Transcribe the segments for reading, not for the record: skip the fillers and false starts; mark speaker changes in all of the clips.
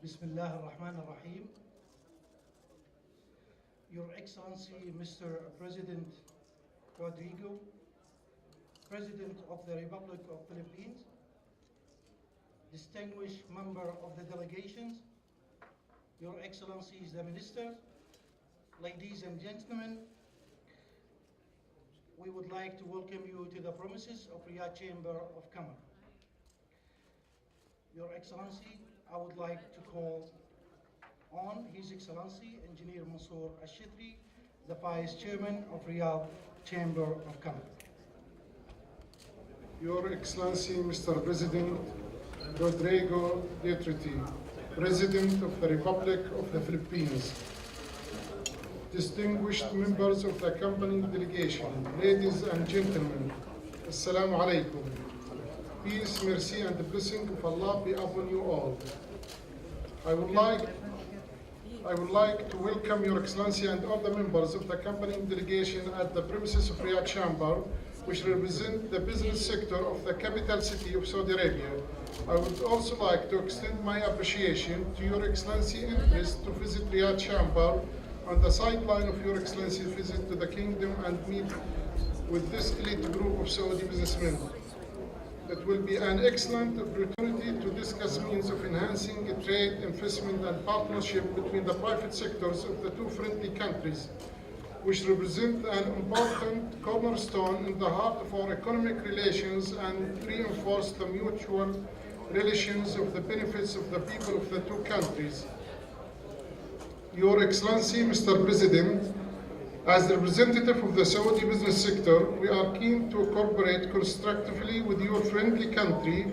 Speaker 1: Bismillah ar-Rahman ar-Rahim. Your Excellency, Mr. President Rodrigo, President of the Republic of Philippines, distinguished member of the delegations, Your Excellencies the Ministers, ladies and gentlemen, we would like to welcome you to the premises of Riyadh Chamber of Commerce. Your Excellency, I would like to call on His Excellency Engineer Mansour Al-Shitri, the Vice Chairman of Riyadh Chamber of Commerce.
Speaker 2: Your Excellency, Mr. President Rodrigo Duterte, President of the Republic of the Philippines, distinguished members of the accompanying delegation, ladies and gentlemen, Assalamu alaikum. Peace, mercy, and the blessing of Allah be upon you all. I would like to welcome Your Excellency and all the members of the accompanying delegation at the premises of Riyadh Chamber, which represent the business sector of the capital city of Saudi Arabia. I would also like to extend my appreciation to Your Excellency interest to visit Riyadh Chamber on the sideline of Your Excellency's visit to the kingdom and meet with this elite group of Saudi businessmen. It will be an excellent opportunity to discuss means of enhancing trade, investment, and partnership between the private sectors of the two friendly countries, which represent an important cornerstone in the heart of our economic relations and reinforce the mutual relations of the benefits of the people of the two countries. Your Excellency, Mr. President, as the representative of the Saudi business sector, we are keen to cooperate constructively with your friendly country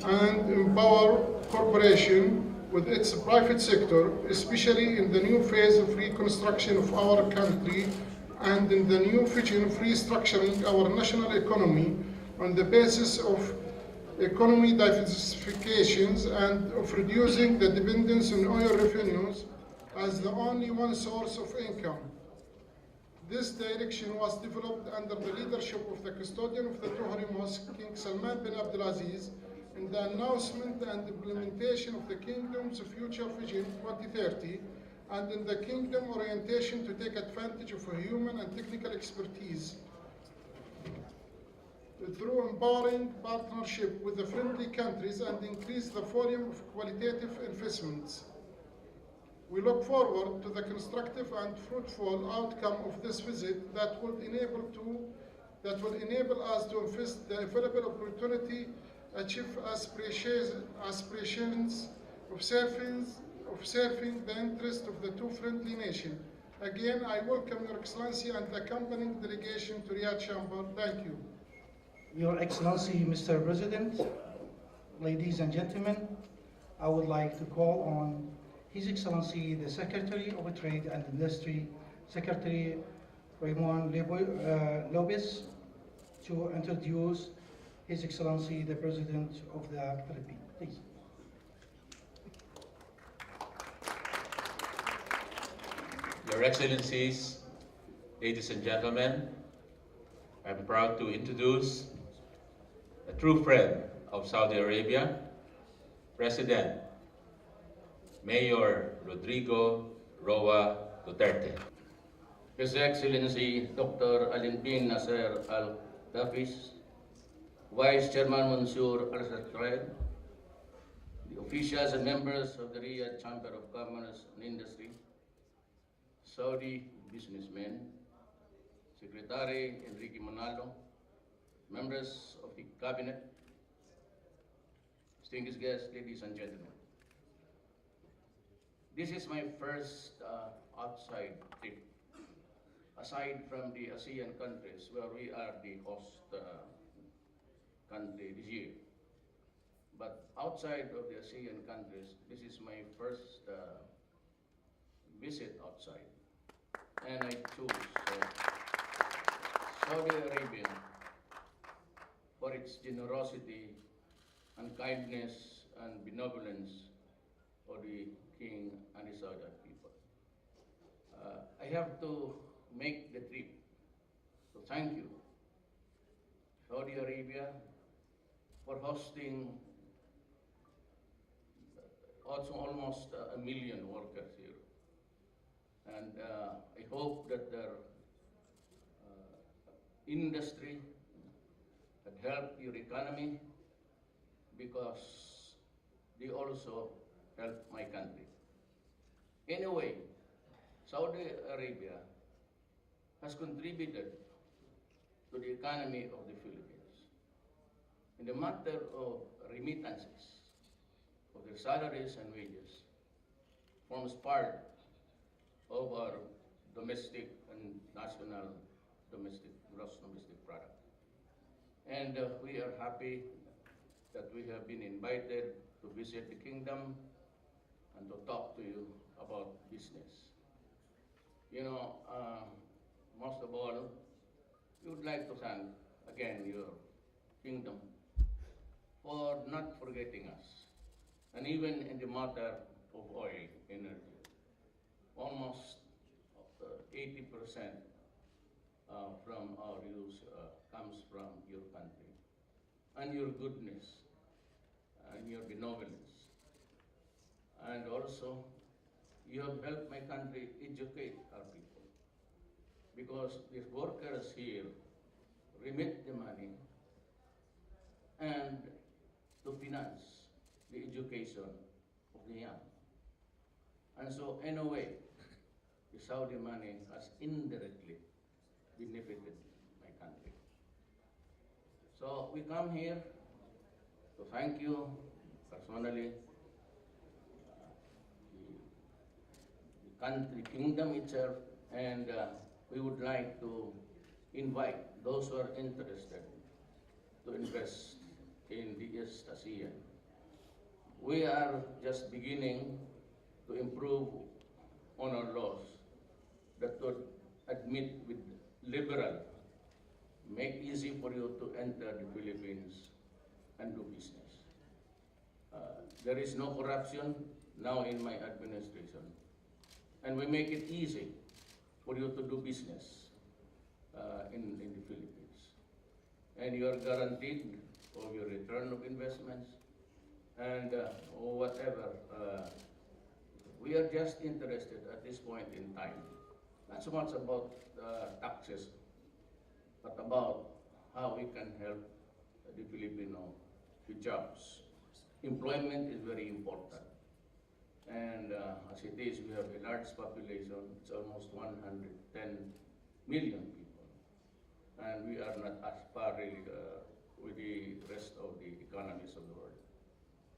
Speaker 2: and empower cooperation with its private sector, especially in the new phase of reconstruction of our country and in the new vision of restructuring our national economy on the basis of economy diversifications and of reducing the dependence on oil revenues as the only one source of income. This direction was developed under the leadership of the custodian of the two Holy Mosques, King Salman bin Abdulaziz, in the announcement and implementation of the Kingdom's Future Vision 2030, and in the Kingdom orientation to take advantage of a human and technical expertise through empowering partnership with the friendly countries and increase the volume of qualitative investments. We look forward to the constructive and fruitful outcome of this visit that will enable us to invest the available opportunity, achieve aspirations of serving the interest of the two friendly nations. Again, I welcome Your Excellency and the accompanying delegation to Riyadh Chamber. Thank you.
Speaker 1: Your Excellency, Mr. President, ladies and gentlemen, I would like to call on His Excellency the Secretary of Trade and Industry, Secretary Raymond Lopez, to introduce His Excellency the President of the Philippines. Please.
Speaker 3: Your Excellencies, ladies and gentlemen, I'm proud to introduce a true friend of Saudi Arabia, President Mayor Rodrigo Roa Duterte.
Speaker 4: His Excellency Dr. Alin bin Nasser Al-Dafis, Vice Chairman Mansour Al-Shitri, the officials and members of the Riyadh Chamber of Commerce and Industry, Saudi businessmen, Secretary Enrique Manalo, members of the Cabinet, distinguished guests, ladies and gentlemen. This is my first outside trip, aside from the ASEAN countries where we are the host country this year. But outside of the ASEAN countries, this is my first visit outside. And I chose Saudi Arabia for its generosity and kindness and benevolence of the King and the Saudi people. I have to make the trip to thank you, Saudi Arabia, for hosting also almost 1 million workers here. And I hope that their industry had helped your economy, because they also help my country. Anyway, Saudi Arabia has contributed to the economy of the Philippines. In the matter of remittances of their salaries and wages, forms part of our domestic and national gross domestic product. And we are happy that we have been invited to visit the kingdom and to talk to you about business. You know, most of all, we would like to thank again your kingdom for not forgetting us. And even in the matter of oil, energy, almost 80% from our use comes from your country, and your goodness and your benevolence. And also, you have helped my country educate our people, because the workers here remit the money and to finance the education of the young. And so, in a way, the Saudi money has indirectly benefited my country. So we come here to thank you personally, the kingdom itself, and we would like to invite those who are interested to invest in the East ASEAN. We are just beginning to improve on our laws that would admit with liberal, make easy for you to enter the Philippines and do business. There is no corruption now in my administration, and we make it easy for you to do business in the Philippines. And you are guaranteed of your return of investments and whatever. We are just interested at this point in time, not so much about taxes, but about how we can help the Filipino with jobs. Employment is very important. And as it is, we have a large population. It's almost 110 million people. And we are not as far really with the rest of the economies of the world.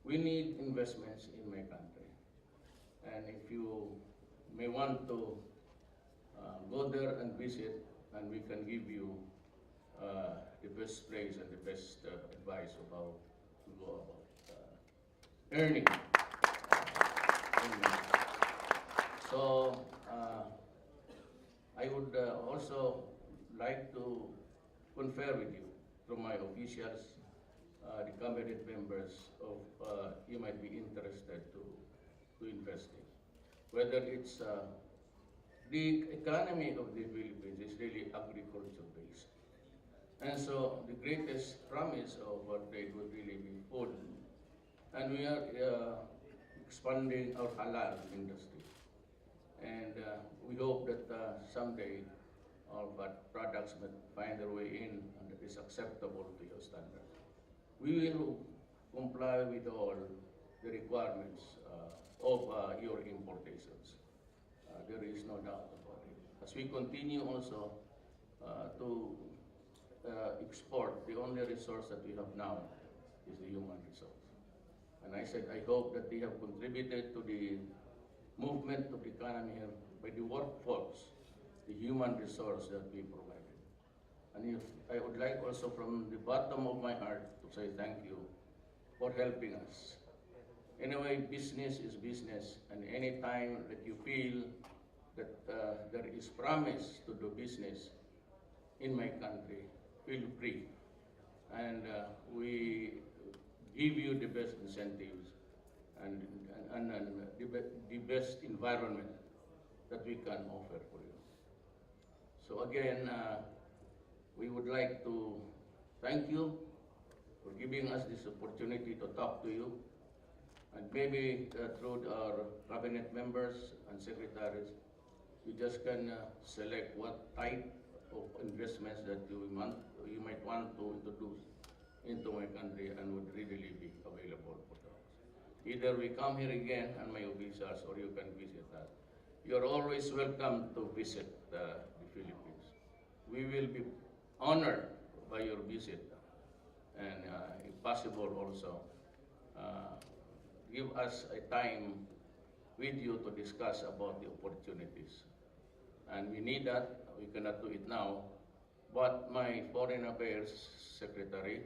Speaker 4: We need investments in my country. And if you may want to go there and visit, and we can give you the best place and the best advice of how to go about earning. So I would also like to confer with you through my officials, the cabinet members of you might be interested to invest in. Whether it's the economy of the Philippines is really agriculture based. And so the greatest promise of our trade would really be food. And we are expanding our halal industry. And we hope that someday our products will find their way in and that is acceptable to your standards. We will comply with all the requirements of your importations. There is no doubt about it. As we continue also to export, the only resource that we have now is the human resource. And I said, I hope that they have contributed to the movement of the economy here by the workforce, the human resource that we provided. And if I would like also from the bottom of my heart to say thank you for helping us. Anyway, business is business, and any time that you feel that there is promise to do business in my country, feel free. And we give you the best incentives and the best environment that we can offer for you. So again, we would like to thank you for giving us this opportunity to talk to you. And maybe through our cabinet members and secretaries, you just can select what type of investments that you might want to introduce into my country and would readily be available for us. Either we come here again and my officials, or you can visit us. You're always welcome to visit the Philippines. We will be honored by your visit, and if possible also, give us a time with you to discuss about the opportunities. And we need that. We cannot do it now, but my Foreign Affairs Secretary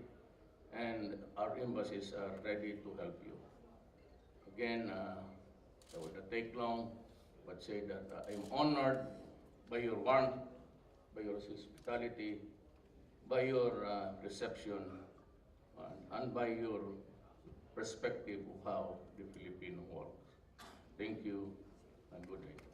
Speaker 4: and our embassies are ready to help you. Again, it will not take long, but say that I'm honored by your warmth, by your hospitality, by your reception, and by your perspective of how the Filipino works. Thank you and good day.